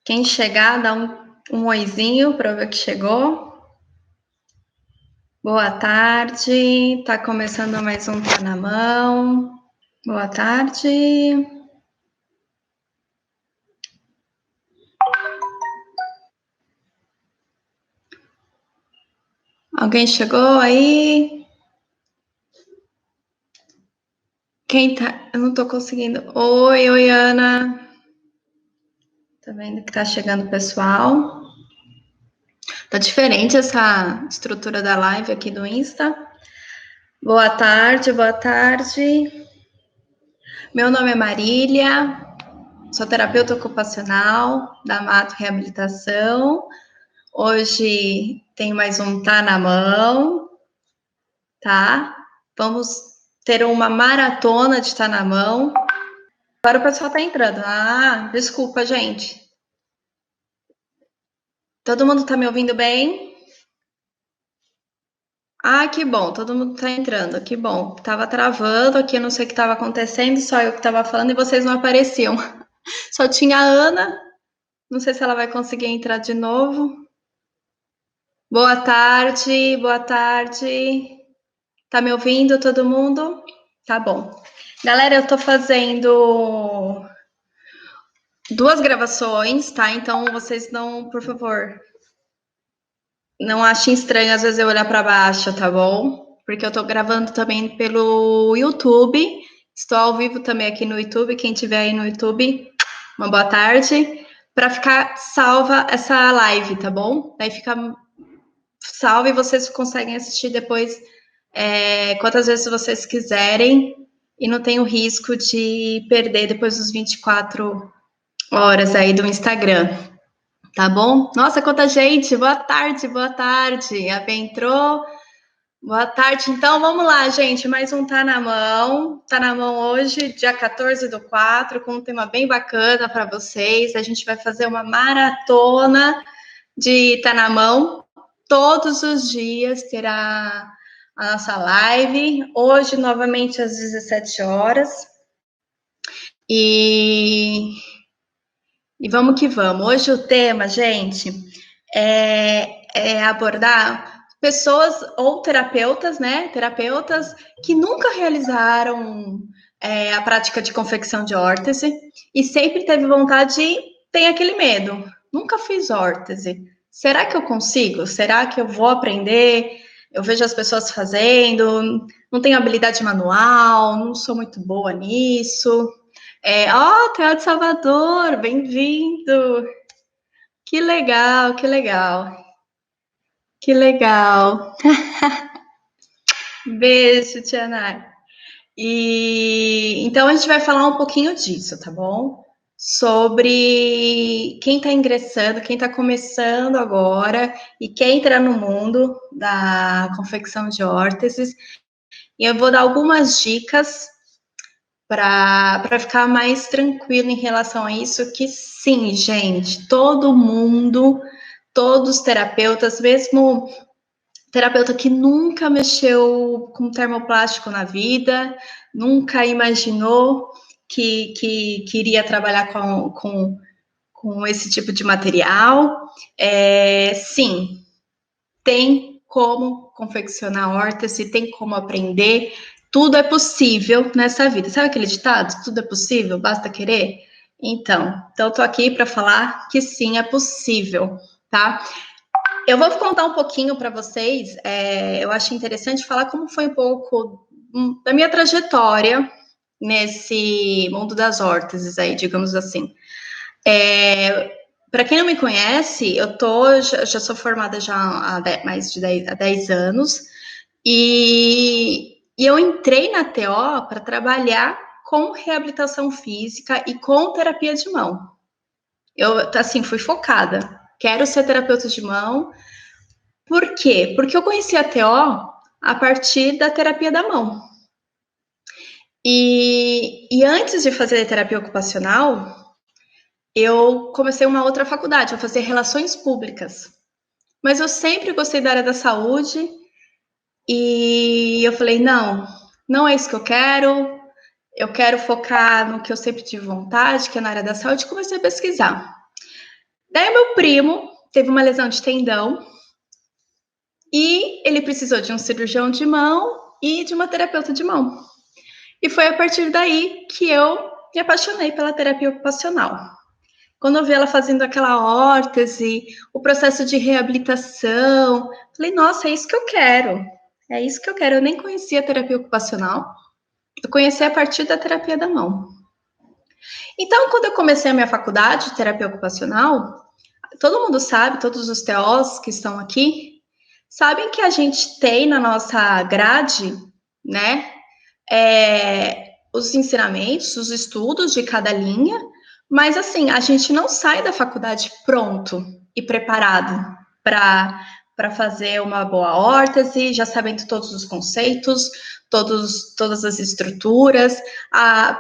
Quem chegar, dá um oizinho para ver que chegou. Boa tarde, tá começando mais um Tá na Mão. Boa tarde. Alguém chegou aí? Quem tá? Eu não tô conseguindo. Oi, Ana. Tá vendo que tá chegando o pessoal? Tá diferente essa estrutura da live aqui do Insta. Boa tarde, boa tarde. Meu nome é Marília, sou terapeuta ocupacional da Mato Reabilitação. Hoje tem mais um Tá na Mão, tá? Vamos ter uma maratona de Tá na Mão. Agora o pessoal tá entrando. Ah, desculpa, gente. Todo mundo tá me ouvindo bem? Ah, que bom, todo mundo tá entrando, que bom. Tava travando aqui, eu não sei o que tava acontecendo, só eu que tava falando e vocês não apareciam. Só tinha a Ana, não sei se ela vai conseguir entrar de novo. Boa tarde, boa tarde. Tá me ouvindo todo mundo? Tá bom. Galera, eu tô fazendo duas gravações, tá? Então vocês não, por favor, não achem estranho às vezes eu olhar para baixo, tá bom? Porque eu tô gravando também pelo YouTube. Estou ao vivo também aqui no YouTube. Quem tiver aí no YouTube, uma boa tarde. Para ficar salva essa live, tá bom? Daí fica salva e vocês conseguem assistir depois quantas vezes vocês quiserem e não tem o risco de perder depois dos 24 horas aí do Instagram, tá bom? Nossa, quanta gente! Boa tarde, boa tarde. A Bem entrou. Boa tarde. Então, vamos lá, gente. Mais um Tá na Mão. Tá na Mão hoje, dia 14/4, com um tema bem bacana para vocês. A gente vai fazer uma maratona de Tá na Mão. Todos os dias terá a nossa live. Hoje, novamente, às 17 horas. E vamos que vamos. Hoje o tema, gente, é abordar pessoas ou terapeutas, né? Terapeutas que nunca realizaram a prática de confecção de órtese e sempre teve vontade e tem aquele medo. Nunca fiz órtese. Será que eu consigo? Será que eu vou aprender? Eu vejo as pessoas fazendo, não tenho habilidade manual, não sou muito boa nisso. Theo de Salvador, bem-vindo! Que legal, que legal, que legal. Beijo, Tia Nai. E então a gente vai falar um pouquinho disso, tá bom? Sobre quem está ingressando, quem está começando agora e quer entrar no mundo da confecção de órteses. E eu vou dar algumas dicas para ficar mais tranquilo em relação a isso, que sim, gente, todo mundo, todos os terapeutas, mesmo terapeuta que nunca mexeu com termoplástico na vida, nunca imaginou que iria trabalhar com esse tipo de material, sim, tem como confeccionar órtese, tem como aprender, tudo é possível nessa vida. Sabe aquele ditado? Tudo é possível, basta querer? Então eu tô aqui para falar que sim, é possível, tá? Eu vou contar um pouquinho para vocês, eu acho interessante falar como foi um pouco da minha trajetória nesse mundo das órteses aí, digamos assim. Para quem não me conhece, já sou formada já há mais de 10 anos e eu entrei na TO para trabalhar com reabilitação física e com terapia de mão. Eu, assim, fui focada. Quero ser terapeuta de mão. Por quê? Porque eu conheci a TO a partir da terapia da mão. E antes de fazer terapia ocupacional, eu comecei uma outra faculdade, eu fazia relações públicas. Mas eu sempre gostei da área da saúde e eu falei, não é isso que eu quero focar no que eu sempre tive vontade, que é na área da saúde, e comecei a pesquisar. Daí meu primo teve uma lesão de tendão e ele precisou de um cirurgião de mão e de uma terapeuta de mão. E foi a partir daí que eu me apaixonei pela terapia ocupacional. Quando eu vi ela fazendo aquela órtese, o processo de reabilitação, falei, nossa, é isso que eu quero. É isso que eu quero. Eu nem conhecia a terapia ocupacional. Eu conheci a partir da terapia da mão. Então, quando eu comecei a minha faculdade de terapia ocupacional, todo mundo sabe, todos os TOs que estão aqui, sabem que a gente tem na nossa grade, né, os ensinamentos, os estudos de cada linha, mas assim, a gente não sai da faculdade pronto e preparado para fazer uma boa órtese, já sabendo todos os conceitos, todas as estruturas.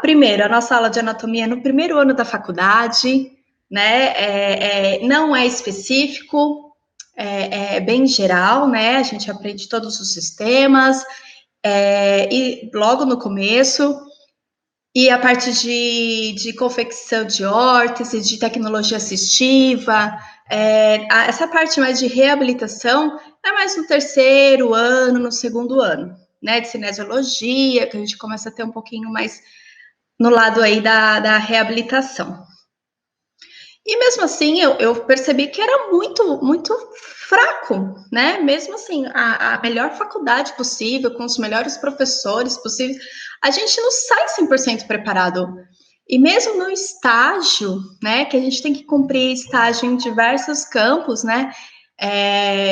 Primeiro, a nossa aula de anatomia é no primeiro ano da faculdade, né? Não é específico, é bem geral, né? A gente aprende todos os sistemas, e logo no começo, e a parte de confecção de órtese, de tecnologia assistiva, essa parte mais de reabilitação é mais no terceiro ano, no segundo ano, né? De cinesiologia, que a gente começa a ter um pouquinho mais no lado aí da reabilitação. E mesmo assim, eu percebi que era muito, muito fraco, né? Mesmo assim, a melhor faculdade possível, com os melhores professores possíveis, a gente não sai 100% preparado. E mesmo no estágio, né, que a gente tem que cumprir estágio em diversos campos, né?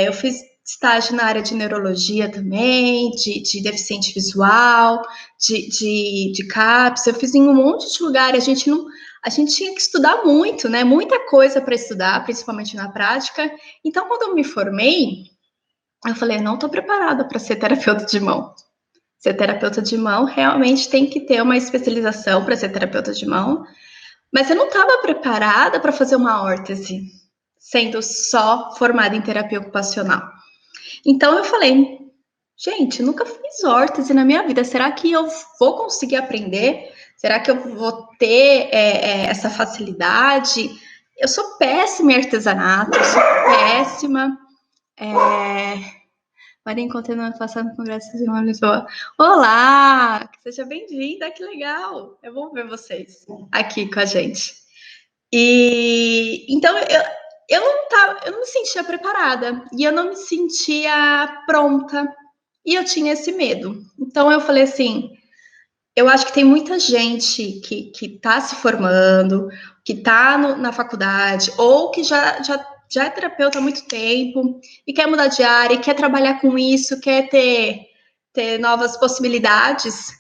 Eu fiz estágio na área de neurologia também, de deficiente visual, de CAPS, eu fiz em um monte de lugar, a gente tinha que estudar muito, né? Muita coisa para estudar, principalmente na prática. Então, quando eu me formei, eu falei, não estou preparada para ser terapeuta de mão. Ser terapeuta de mão realmente tem que ter uma especialização para ser terapeuta de mão, mas eu não estava preparada para fazer uma órtese, sendo só formada em terapia ocupacional. Então eu falei, gente, nunca fiz órtese na minha vida, será que eu vou conseguir aprender? Será que eu vou ter essa facilidade? Eu sou péssima em artesanato, eu sou péssima. Maria, encontrei no ano passado no Congresso de Lisboa. Olá! Seja bem-vinda, que legal! É bom ver vocês aqui com a gente. E então eu não me sentia preparada e eu não me sentia pronta e eu tinha esse medo. Então eu falei assim, eu acho que tem muita gente que está se formando, que está na faculdade ou que já é terapeuta há muito tempo e quer mudar de área, e quer trabalhar com isso, quer ter novas possibilidades.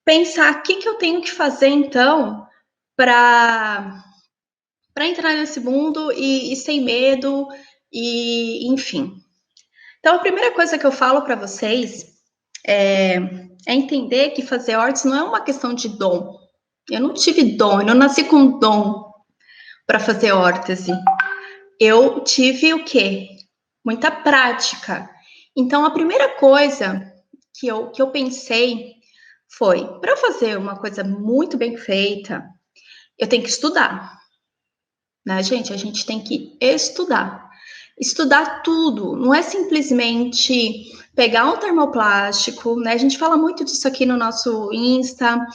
Pensar o que eu tenho que fazer então para entrar nesse mundo e sem medo, e enfim. Então, a primeira coisa que eu falo para vocês é entender que fazer órtese não é uma questão de dom. Eu não tive dom, eu não nasci com dom para fazer órtese. Eu tive o quê? Muita prática. Então, a primeira coisa que eu pensei foi, para eu fazer uma coisa muito bem feita, eu tenho que estudar. Né, gente? A gente tem que estudar. Estudar tudo. Não é simplesmente pegar um termoplástico, né? A gente fala muito disso aqui no nosso Insta,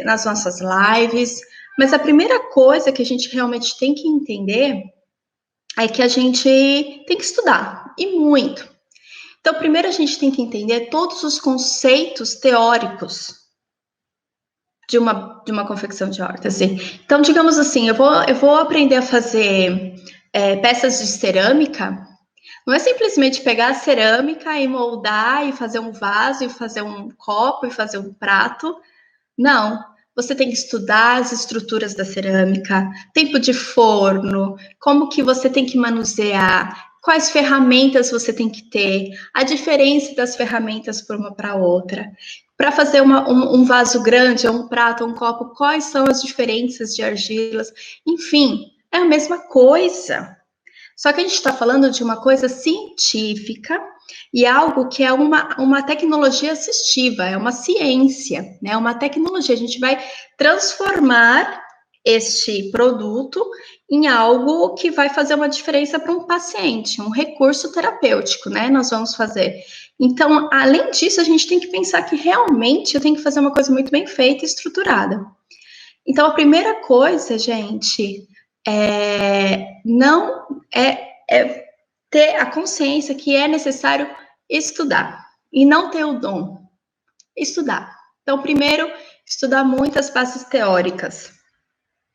nas nossas lives. Mas a primeira coisa que a gente realmente tem que entender é que a gente tem que estudar, e muito. Então, primeiro a gente tem que entender todos os conceitos teóricos de uma confecção de órtese. Então, digamos assim, eu vou aprender a fazer peças de cerâmica. Não é simplesmente pegar a cerâmica e moldar e fazer um vaso e fazer um copo e fazer um prato. Não. Você tem que estudar as estruturas da cerâmica, tempo de forno, como que você tem que manusear, quais ferramentas você tem que ter, a diferença das ferramentas por uma para outra. Para fazer um vaso grande, um prato, um copo, quais são as diferenças de argilas? Enfim, é a mesma coisa. Só que a gente está falando de uma coisa científica e algo que é uma tecnologia assistiva, é uma ciência, né? Uma tecnologia. A gente vai transformar este produto em algo que vai fazer uma diferença para um paciente, um recurso terapêutico, né? Nós vamos fazer. Então, além disso, a gente tem que pensar que realmente eu tenho que fazer uma coisa muito bem feita e estruturada. Então, a primeira coisa, gente, não é ter a consciência que é necessário estudar e não ter o dom. Estudar. Então, primeiro, estudar muitas bases teóricas,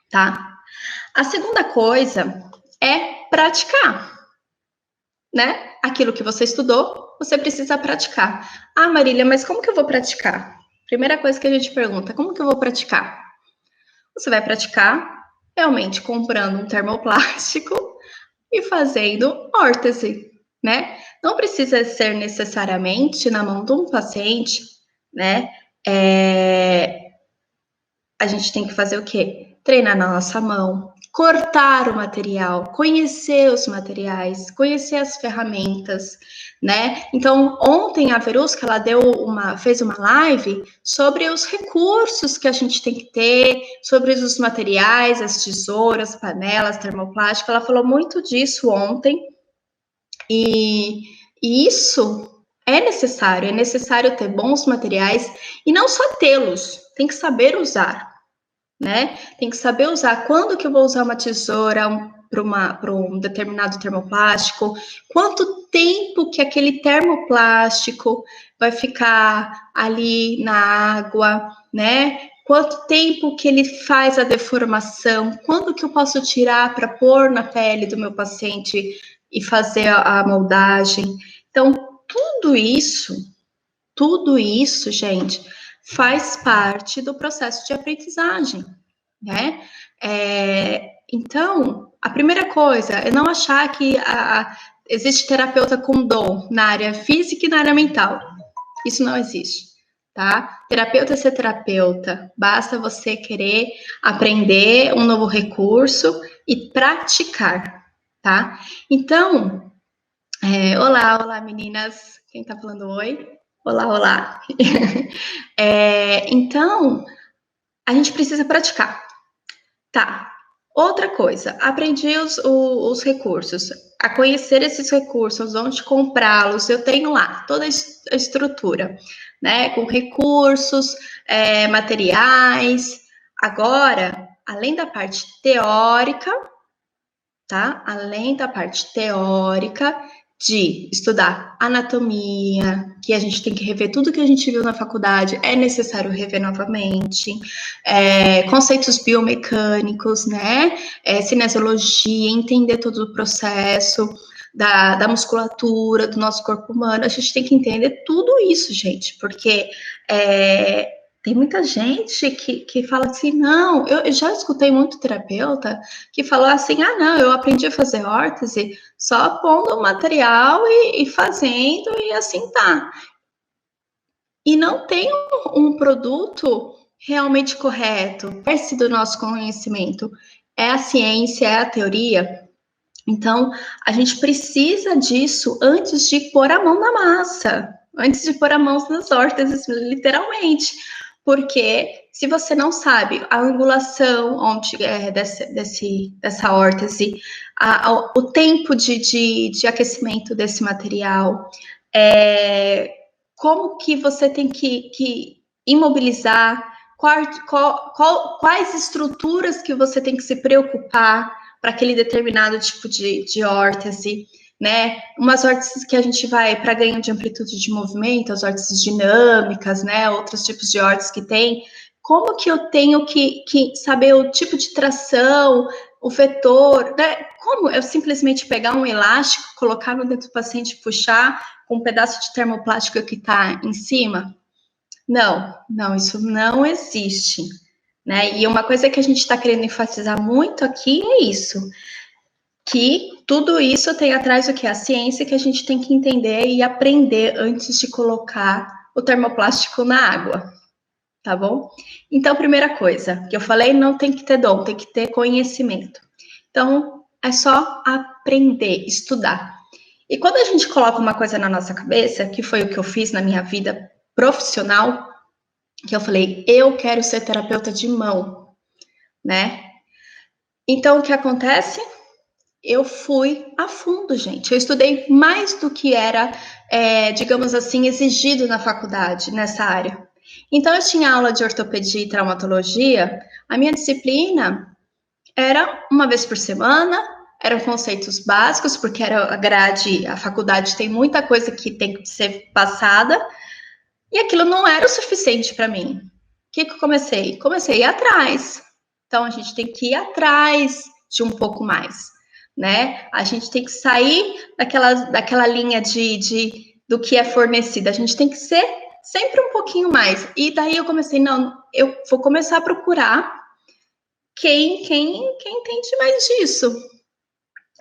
tá? A segunda coisa é praticar, né? Aquilo que você estudou, você precisa praticar. Ah, Marília, mas como que eu vou praticar? Primeira coisa que a gente pergunta, como que eu vou praticar? Você vai praticar realmente comprando um termoplástico e fazendo órtese, né? Não precisa ser necessariamente na mão de um paciente, né? A gente tem que fazer o quê? Treinar na nossa mão, cortar o material, conhecer os materiais, conhecer as ferramentas, né? Então, ontem a Verusca, ela fez uma live sobre os recursos que a gente tem que ter, sobre os materiais, as tesouras, panelas, termoplástico. Ela falou muito disso ontem. E isso é necessário ter bons materiais e não só tê-los, tem que saber usar, né? Tem que saber usar. Quando que eu vou usar uma tesoura para um determinado termoplástico? Quanto tempo que aquele termoplástico vai ficar ali na água, né? Quanto tempo que ele faz a deformação? Quando que eu posso tirar para pôr na pele do meu paciente e fazer a moldagem? Então, tudo isso, gente, faz parte do processo de aprendizagem, né? Então, a primeira coisa é não achar que existe terapeuta com dom na área física e na área mental. Isso não existe, tá? Terapeuta é ser terapeuta. Basta você querer aprender um novo recurso e praticar, tá? Então, olá, meninas. Quem tá falando oi? Olá. Então, a gente precisa praticar. Tá. Outra coisa, aprendi os recursos, a conhecer esses recursos, onde comprá-los. Eu tenho lá toda a estrutura, né? Com recursos, materiais. Agora, além da parte teórica, tá? Além da parte teórica de estudar anatomia, que a gente tem que rever tudo que a gente viu na faculdade, é necessário rever novamente, conceitos biomecânicos, né? Cinesiologia, entender todo o processo da musculatura do nosso corpo humano, a gente tem que entender tudo isso, gente, porque tem muita gente que fala assim, não, eu já escutei muito terapeuta que falou assim, não, eu aprendi a fazer órtese só pondo o material e fazendo, e assim tá. E não tem um produto realmente correto, esse do nosso conhecimento. É a ciência, é a teoria. Então, a gente precisa disso antes de pôr a mão na massa, antes de pôr a mão nas órteses, literalmente. Porque se você não sabe a angulação onde dessa órtese, o tempo de aquecimento desse material, como que você tem que imobilizar, quais estruturas que você tem que se preocupar para aquele determinado tipo de órtese, né? Umas órteses que a gente vai para ganho de amplitude de movimento, as órteses dinâmicas, né? Outros tipos de órteses que tem. Como que eu tenho que saber o tipo de tração, o vetor, né? Como eu simplesmente pegar um elástico, colocar no dentro do paciente e puxar com um pedaço de termoplástico que está em cima? Não, isso não existe, né? E uma coisa que a gente está querendo enfatizar muito aqui é isso, que tudo isso tem atrás do que a ciência que a gente tem que entender e aprender antes de colocar o termoplástico na água, tá bom? Então, primeira coisa que eu falei, não tem que ter dom, tem que ter conhecimento. Então, é só aprender, estudar. E quando a gente coloca uma coisa na nossa cabeça, que foi o que eu fiz na minha vida profissional, que eu falei, eu quero ser terapeuta de mão, né? Então, o que acontece? Eu fui a fundo, gente. Eu estudei mais do que era, digamos assim, exigido na faculdade, nessa área. Então, eu tinha aula de ortopedia e traumatologia. A minha disciplina era uma vez por semana, eram conceitos básicos, porque era a grade, a faculdade tem muita coisa que tem que ser passada, e aquilo não era o suficiente para mim. O que eu comecei? Comecei a ir atrás. Então, a gente tem que ir atrás de um pouco mais, né? A gente tem que sair daquela linha do que é fornecido. A gente tem que ser sempre um pouquinho mais. E daí eu comecei, não, eu vou começar a procurar quem entende mais disso.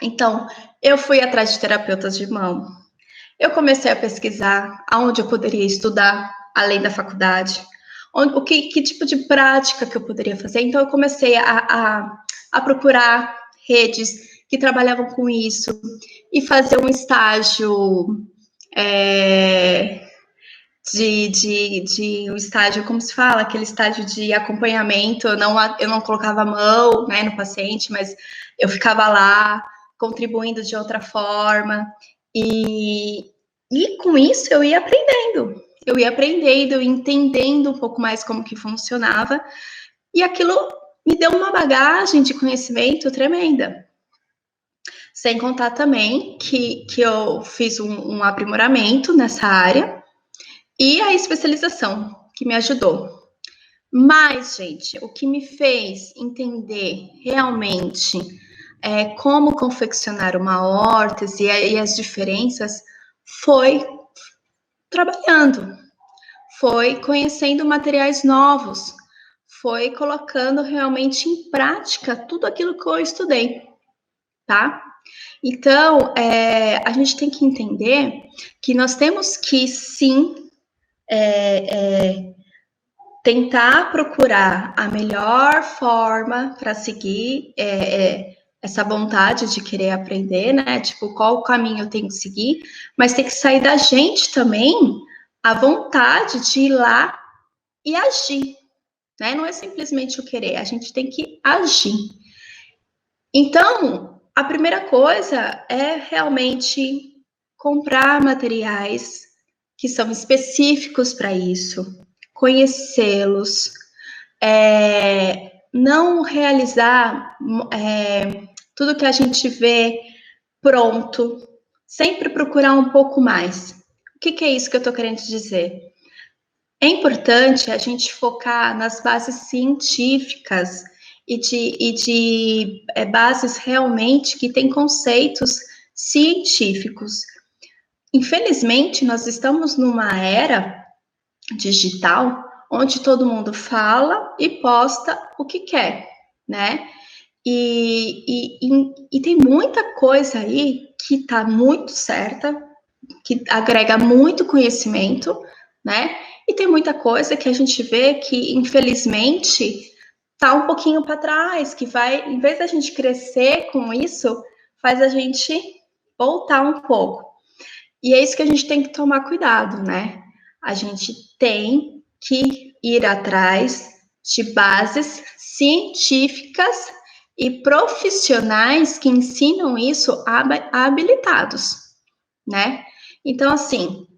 Então, eu fui atrás de terapeutas de mão. Eu comecei a pesquisar aonde eu poderia estudar, além da faculdade, que tipo de prática que eu poderia fazer. Então, eu comecei a procurar redes que trabalhavam com isso e fazer um estágio de um estágio, como se fala, aquele estágio de acompanhamento. Eu não colocava a mão, né, no paciente, mas eu ficava lá contribuindo de outra forma. E com isso eu ia aprendendo, entendendo um pouco mais como que funcionava, e aquilo me deu uma bagagem de conhecimento tremenda. Sem contar também que eu fiz um aprimoramento nessa área e a especialização, que me ajudou. Mas, gente, o que me fez entender realmente como confeccionar uma órtese e as diferenças foi trabalhando, foi conhecendo materiais novos, foi colocando realmente em prática tudo aquilo que eu estudei, tá? Então, a gente tem que entender que nós temos que, sim, tentar procurar a melhor forma para seguir essa vontade de querer aprender, né? Tipo, qual o caminho eu tenho que seguir, mas tem que sair da gente também a vontade de ir lá e agir, né? Não é simplesmente o querer, a gente tem que agir. Então, a primeira coisa é realmente comprar materiais que são específicos para isso, conhecê-los, não realizar tudo que a gente vê pronto, sempre procurar um pouco mais. O que é isso que eu estou querendo dizer? É importante a gente focar nas bases científicas e de bases realmente que têm conceitos científicos. Infelizmente, nós estamos numa era digital onde todo mundo fala e posta o que quer, né? E tem muita coisa aí que está muito certa, que agrega muito conhecimento, né? E tem muita coisa que a gente vê que, infelizmente, está um pouquinho para trás, que vai, em vez da gente crescer com isso, faz a gente voltar um pouco. E é isso que a gente tem que tomar cuidado, né? A gente tem que ir atrás de bases científicas e profissionais que ensinam isso habilitados, né? Então, assim,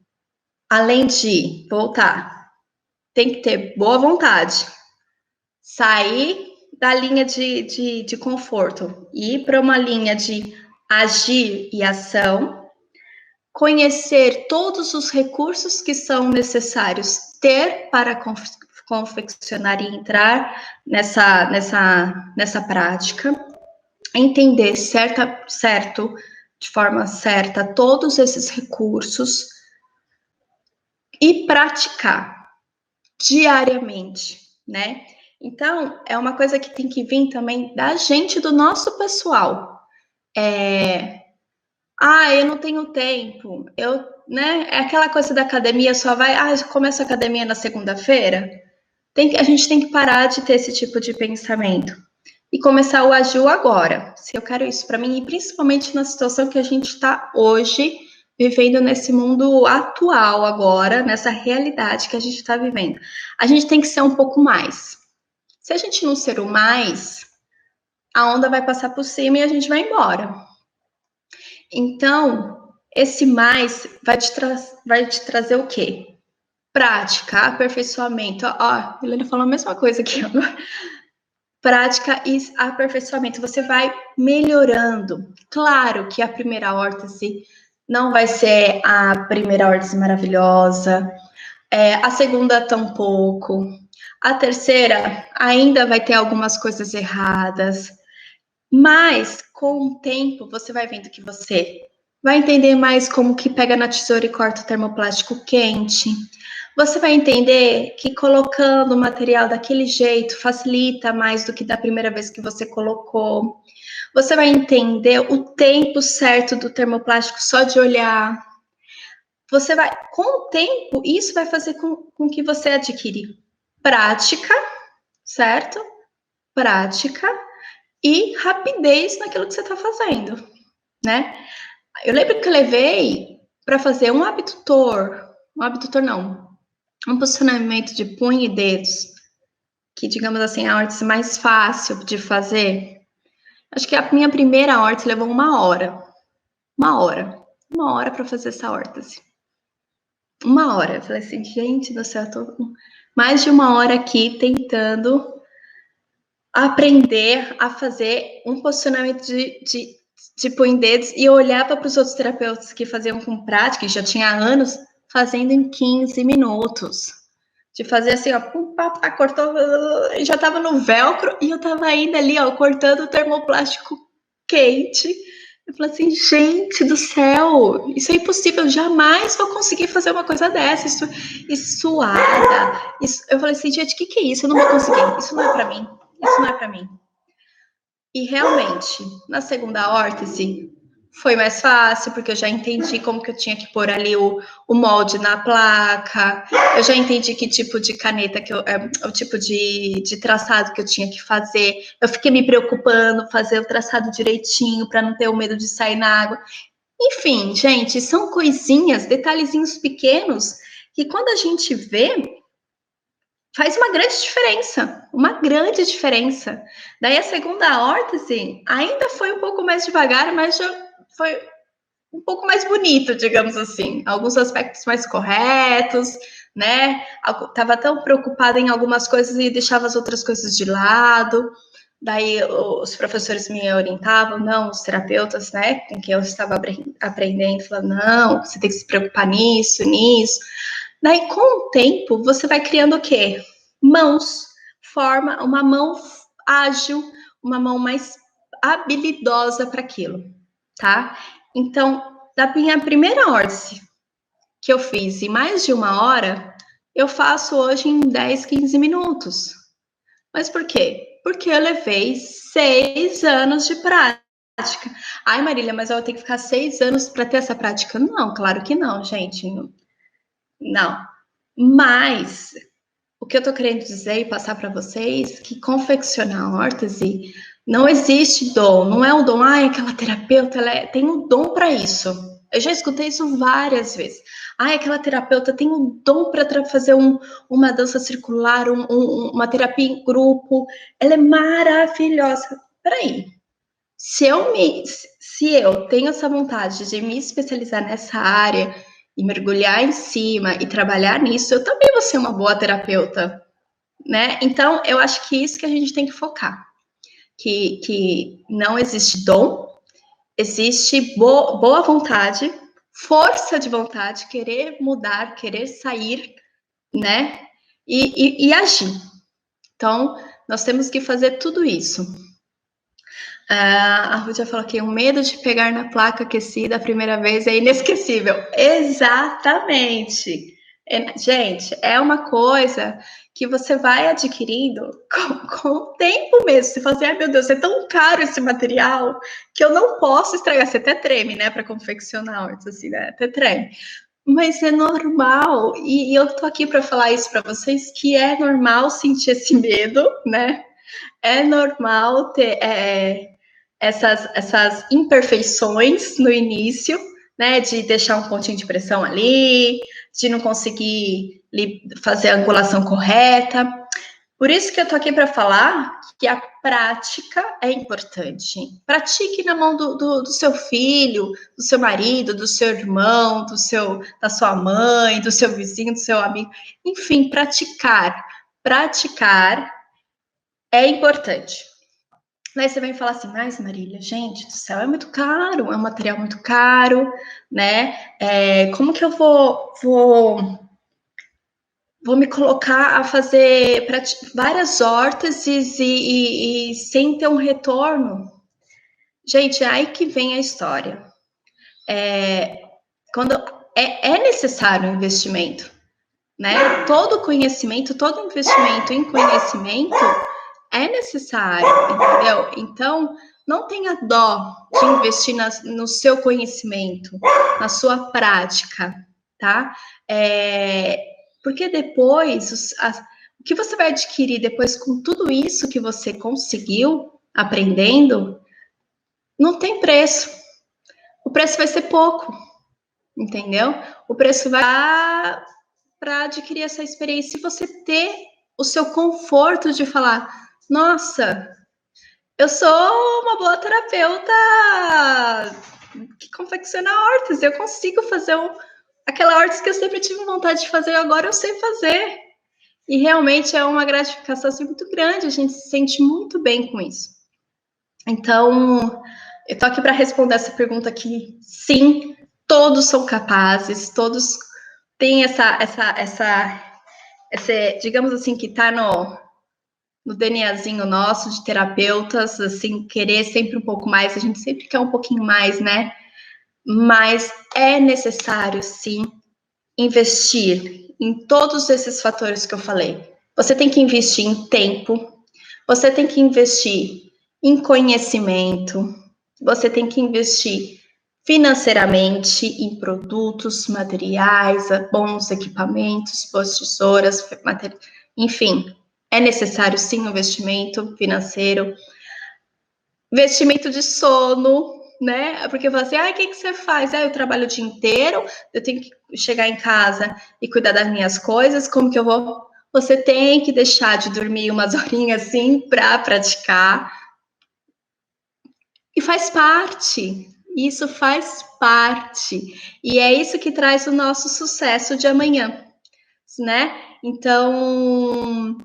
além de voltar, tem que ter boa vontade, sair da linha de conforto e ir para uma linha de agir e ação, conhecer todos os recursos que são necessários ter para confeccionar e entrar nessa prática, entender certo, de forma certa, todos esses recursos e praticar diariamente, né? Então, é uma coisa que tem que vir também da gente, do nosso pessoal. Eu não tenho tempo. Né? É aquela coisa da academia, só vai, eu começo a academia na segunda-feira. A gente tem que parar de ter esse tipo de pensamento e começar o agir agora. Se eu quero isso para mim, e principalmente na situação que a gente está hoje, vivendo nesse mundo atual agora, nessa realidade que a gente está vivendo. A gente tem que ser um pouco mais. Se a gente não ser o mais, a onda vai passar por cima e a gente vai embora. Então, esse mais vai te trazer o quê? Prática, aperfeiçoamento. Ó, a Helena falou a mesma coisa aqui agora. Prática e aperfeiçoamento. Você vai melhorando. Claro que a primeira órtese não vai ser a primeira órtese maravilhosa, a segunda tampouco, a terceira ainda vai ter algumas coisas erradas, mas com o tempo você vai vendo que você vai entender mais como que pega na tesoura e corta o termoplástico quente. Você vai entender que colocando o material daquele jeito facilita mais do que da primeira vez que você colocou. Você vai entender o tempo certo do termoplástico só de olhar. Você vai, com o tempo, isso vai fazer com que você adquire prática, certo? Prática e rapidez naquilo que você está fazendo, né? Eu lembro que eu levei para fazer um abdutor não, um posicionamento de punho e dedos, que, digamos assim, é a órtese mais fácil de fazer. Acho que a minha primeira órtese levou uma hora. Uma hora para fazer essa órtese. Uma hora. Eu falei assim, gente do céu, eu tô mais de uma hora aqui tentando aprender a fazer um posicionamento de punho em dedos, e eu olhava para os outros terapeutas que faziam com prática, que já tinha anos, fazendo em 15 minutos. De fazer assim, ó, pum, pá, pá, cortou, já tava no velcro, e eu tava ainda ali, ó, cortando o termoplástico quente. Eu falei assim, gente do céu, isso é impossível, eu jamais vou conseguir fazer uma coisa dessa, isso suada. Isso. Eu falei assim, gente, o que é isso? Eu não vou conseguir, isso não é para mim, isso não é para mim. E realmente, na segunda órtese, foi mais fácil, porque eu já entendi como que eu tinha que pôr ali o molde na placa, eu já entendi que tipo de caneta, o tipo de traçado que eu tinha que fazer. Eu fiquei me preocupando, fazer o traçado direitinho, para não ter o medo de sair na água. Enfim, gente, são coisinhas, detalhezinhos pequenos, que quando a gente vê, faz uma grande diferença. Daí a segunda órtese ainda foi um pouco mais devagar, mas já foi um pouco mais bonito, digamos assim. Alguns aspectos mais corretos, né? Tava tão preocupada em algumas coisas e deixava as outras coisas de lado. Daí os professores me orientavam, não, os terapeutas, né, com quem eu estava aprendendo, falavam, não, você tem que se preocupar nisso, nisso. Daí, com o tempo, você vai criando o quê? Mãos. Forma uma mão ágil, uma mão mais habilidosa para aquilo, tá? Então, da minha primeira órtese que eu fiz em mais de uma hora, eu faço hoje em 10, 15 minutos. Mas por quê? Porque eu levei 6 anos de prática. Ai, Marília, mas eu vou ter que ficar 6 anos para ter essa prática? Não, claro que não, gente. Não. Mas o que eu tô querendo dizer e passar para vocês é que confeccionar órtese não existe dom, não é o dom, aquela terapeuta tem um dom para isso. Eu já escutei isso várias vezes. Aquela terapeuta tem um dom para fazer uma dança circular, uma terapia em grupo. Ela é maravilhosa. Peraí, se eu tenho essa vontade de me especializar nessa área e mergulhar em cima e trabalhar nisso, eu também vou ser uma boa terapeuta, né? Então, eu acho que isso que a gente tem que focar, que não existe dom, existe boa vontade, força de vontade, querer mudar, querer sair, né? E agir. Então, nós temos que fazer tudo isso. A Rúdia falou que o medo de pegar na placa aquecida a primeira vez é inesquecível. Exatamente. Gente, é uma coisa que você vai adquirindo com o tempo mesmo. Você fala assim, meu Deus, é tão caro esse material que eu não posso estragar. Você até treme, né, para confeccionar, assim, né? Até treme. Mas é normal, e eu tô aqui para falar isso para vocês, que é normal sentir esse medo, né? É normal ter essas imperfeições no início, né? De deixar um pontinho de pressão ali, de não conseguir fazer a angulação correta. Por isso que eu tô aqui para falar que a prática é importante. Pratique na mão do seu filho, do seu marido, do seu irmão, da sua mãe, do seu vizinho, do seu amigo. Enfim, praticar. Praticar é importante. Aí você vem falar assim, mas Marília, gente do céu, é muito caro, é um material muito caro, né? Como que eu vou me colocar a fazer várias órteses e sem ter um retorno? Gente, é aí que vem a história. Quando é necessário um investimento, né? Todo conhecimento, todo investimento em conhecimento é necessário, entendeu? Então, não tenha dó de investir no seu conhecimento, na sua prática, tá? Porque depois, o que você vai adquirir depois com tudo isso que você conseguiu aprendendo, não tem preço. O preço vai ser pouco, entendeu? O preço vai para adquirir essa experiência e você ter o seu conforto de falar, nossa, eu sou uma boa terapeuta que confecciona hortas, eu consigo fazer aquela horta que eu sempre tive vontade de fazer, agora eu sei fazer. E realmente é uma gratificação assim, muito grande, a gente se sente muito bem com isso. Então, eu tô aqui para responder essa pergunta aqui. Sim, todos são capazes, todos têm essa digamos assim, que está no DNAzinho nosso de terapeutas, assim, querer sempre um pouco mais, a gente sempre quer um pouquinho mais, né? Mas é necessário, sim, investir em todos esses fatores que eu falei. Você tem que investir em tempo, você tem que investir em conhecimento, você tem que investir financeiramente em produtos, materiais, bons equipamentos, boas tesouras, enfim, é necessário sim um investimento financeiro, investimento de sono, né? Porque eu falo assim, o que você faz? Eu trabalho o dia inteiro, eu tenho que chegar em casa e cuidar das minhas coisas, como que eu vou? Você tem que deixar de dormir umas horinhas assim para praticar. E faz parte. Isso faz parte. E é isso que traz o nosso sucesso de amanhã, né? Então,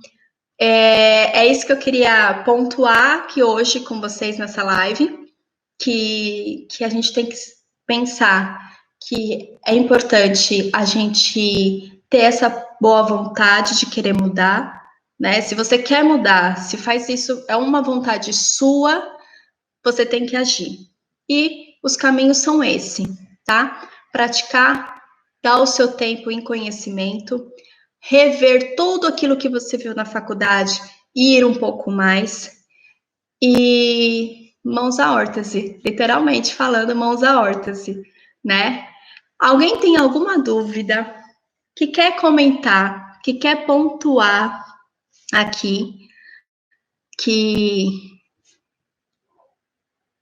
é isso que eu queria pontuar aqui hoje com vocês nessa live, que a gente tem que pensar que é importante a gente ter essa boa vontade de querer mudar, né? Se você quer mudar, se faz isso, é uma vontade sua, você tem que agir. E os caminhos são esse, tá? Praticar, dar o seu tempo em conhecimento, rever tudo aquilo que você viu na faculdade, ir um pouco mais e mãos à órtese, literalmente falando mãos à órtese, né? Alguém tem alguma dúvida que quer comentar, que quer pontuar aqui, que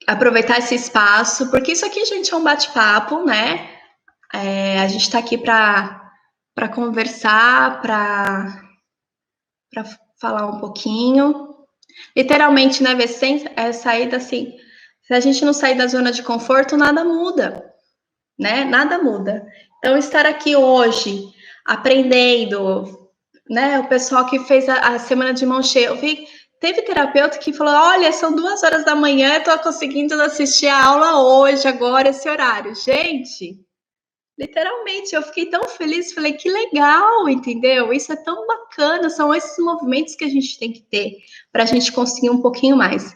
aproveitar esse espaço, porque isso aqui, gente, é um bate-papo, né? A gente está aqui para conversar, para falar um pouquinho. Literalmente, né, ver sem sair assim. Se a gente não sair da zona de conforto, nada muda, né? Nada muda. Então, estar aqui hoje, aprendendo, né? O pessoal que fez a semana de mão cheia, eu vi, teve terapeuta que falou: olha, são 2 horas da manhã, eu tô conseguindo assistir a aula hoje, agora, esse horário. Gente, literalmente, eu fiquei tão feliz, falei, que legal, entendeu? Isso é tão bacana, são esses movimentos que a gente tem que ter para a gente conseguir um pouquinho mais.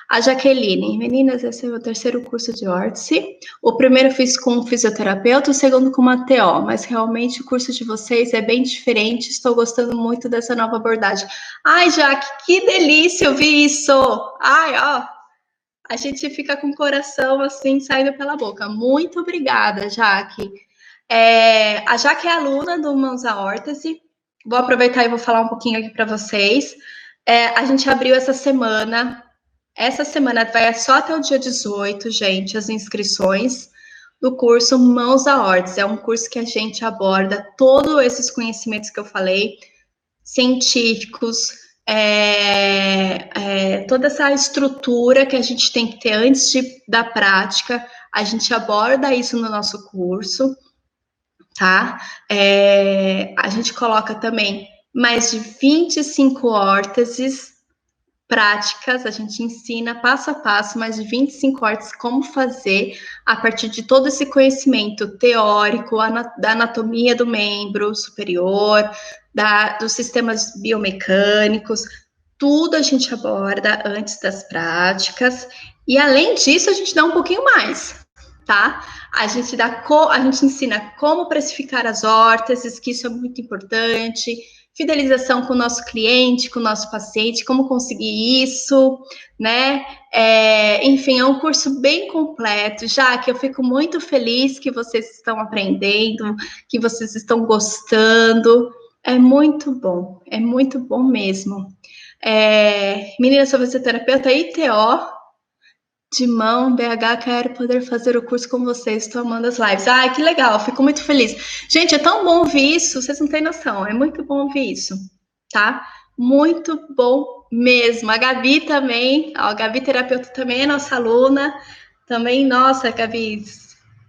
A Jaqueline, meninas, esse é o meu terceiro curso de órtese. O primeiro eu fiz com um fisioterapeuta, o segundo com uma TO, mas realmente o curso de vocês é bem diferente, estou gostando muito dessa nova abordagem. Ai, Jaque, que delícia ouvir isso! Ai, ó, a gente fica com o coração assim, saindo pela boca. Muito obrigada, Jaque. A Jaque é aluna do Mãos à Órtese. Vou aproveitar e vou falar um pouquinho aqui para vocês. A gente abriu essa semana vai só até o dia 18, gente, as inscrições do curso Mãos à Órtese. É um curso que a gente aborda todos esses conhecimentos que eu falei, científicos, toda essa estrutura que a gente tem que ter antes da prática, a gente aborda isso no nosso curso, tá? A gente coloca também mais de 25 órteses práticas, a gente ensina passo a passo, mais de 25 órteses, como fazer a partir de todo esse conhecimento teórico, da anatomia do membro superior, dos sistemas biomecânicos, tudo a gente aborda antes das práticas, e além disso, a gente dá um pouquinho mais, tá? A gente ensina como precificar as órteses, que isso é muito importante, fidelização com o nosso cliente, com o nosso paciente, como conseguir isso, né? Enfim, é um curso bem completo, já que eu fico muito feliz que vocês estão aprendendo, que vocês estão gostando. É muito bom mesmo. Menina, sou fisioterapeuta ITO, de mão, BH, quero poder fazer o curso com vocês, estou amando as lives. Ai, que legal, fico muito feliz. Gente, é tão bom ouvir isso, vocês não têm noção, é muito bom ouvir isso, tá? Muito bom mesmo. A Gabi também, ó, a Gabi terapeuta também é nossa aluna, também, nossa, Gabi,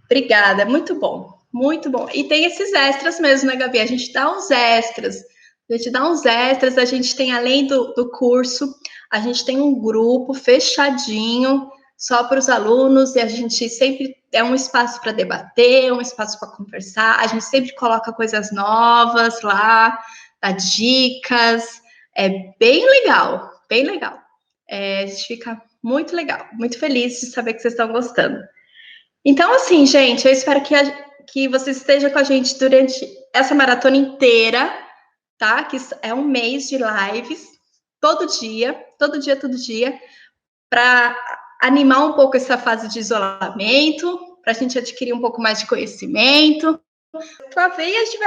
obrigada, muito bom, muito bom. E tem esses extras mesmo, né, Gabi? A gente dá uns extras, a gente tem, além do curso, a gente tem um grupo fechadinho, só para os alunos, e a gente sempre é um espaço para debater, um espaço para conversar, a gente sempre coloca coisas novas lá, dá dicas, é bem legal, bem legal. A gente fica muito legal, muito feliz de saber que vocês estão gostando. Então, assim, gente, eu espero que vocês estejam com a gente durante essa maratona inteira, tá? Que é um mês de lives, todo dia, para animar um pouco essa fase de isolamento, para a gente adquirir um pouco mais de conhecimento. Tua veia a gente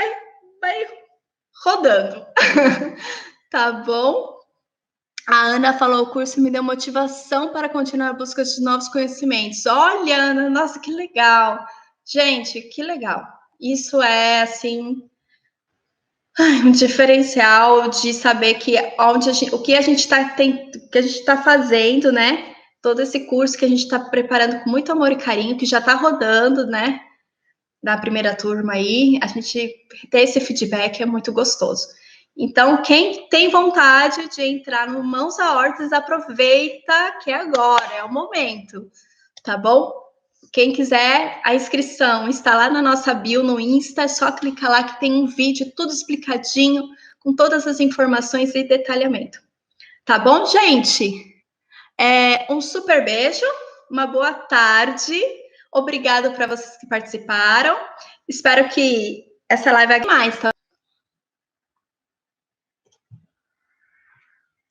vai rodando. Tá bom? A Ana falou: o curso me deu motivação para continuar a busca de novos conhecimentos. Olha, Ana, nossa, que legal. Gente, que legal. Isso é, assim, um diferencial de saber que o que a gente está fazendo, né? Todo esse curso que a gente está preparando com muito amor e carinho, que já está rodando, né? Da primeira turma aí, a gente ter esse feedback é muito gostoso. Então, quem tem vontade de entrar no Mãos a Hortas, aproveita que é agora, é o momento, tá bom? Quem quiser, a inscrição está lá na nossa bio no Insta, é só clicar lá que tem um vídeo tudo explicadinho, com todas as informações e detalhamento. Tá bom, gente? Um super beijo, uma boa tarde, obrigado para vocês que participaram. Espero que essa live mais, tá?